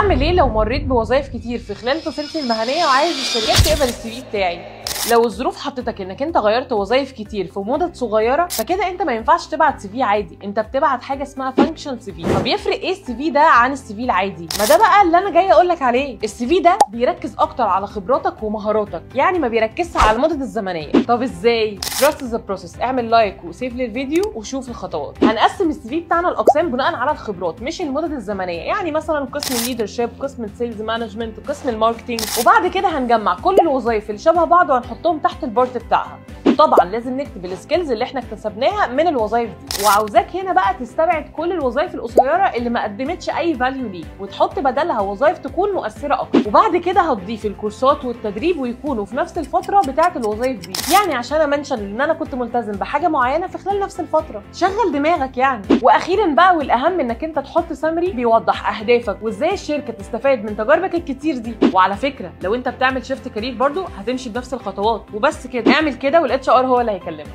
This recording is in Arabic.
اعمل ايه لو مريت بوظائف كتير في خلال مسيرتي المهنيه وعايز الشركات تقبل السي في بتاعي؟ لو الظروف حطتك انك انت غيرت وظائف كتير في مدد صغيره، فكده انت ما ينفعش تبعت سي في عادي، انت بتبعت حاجه اسمها فانكشنال سي في. طب يفرق ايه السي في ده عن السي في العادي؟ ما ده بقى اللي انا جايه اقول لك عليه. السي في ده بيركز اكتر على خبراتك ومهاراتك، يعني ما بيركزش على المدد الزمنيه. طب ازاي؟ تراست ذا بروسيس. اعمل لايك وسيف للفيديو وشوف الخطوات. هنقسم السي في بتاعنا لاقسام بناء على الخبرات مش المدد الزمنيه، يعني مثلا قسم الليدرشيب، قسم السيلز مانجمنت، قسم الماركتنج، وبعد كده هنجمع كل الوظائف اللي شبه بعض وهنحطهم تحت البارت بتاعها. طبعا لازم نكتب السكيلز اللي احنا اكتسبناها من الوظائف دي، وعاوزاك هنا بقى تستبعد كل الوظائف القصيره اللي ما قدمتش اي فاليو ليك، وتحط بدلها وظائف تكون مؤثره اكتر. وبعد كده هتضيف الكورسات والتدريب ويكونوا في نفس الفتره بتاعه الوظائف دي، يعني عشان امنشن ان انا كنت ملتزم بحاجه معينه في خلال نفس الفتره. شغل دماغك يعني. واخيرا بقى والاهم، انك انت تحط سمري بيوضح اهدافك وازاي الشركه تستفاد من تجاربك الكتير دي. وعلى فكره لو انت بتعمل شيفت كارير برضو هتمشي بنفس الخطوات. وبس كده، اعمل كده والاتش ار هو اللي هيكلمك.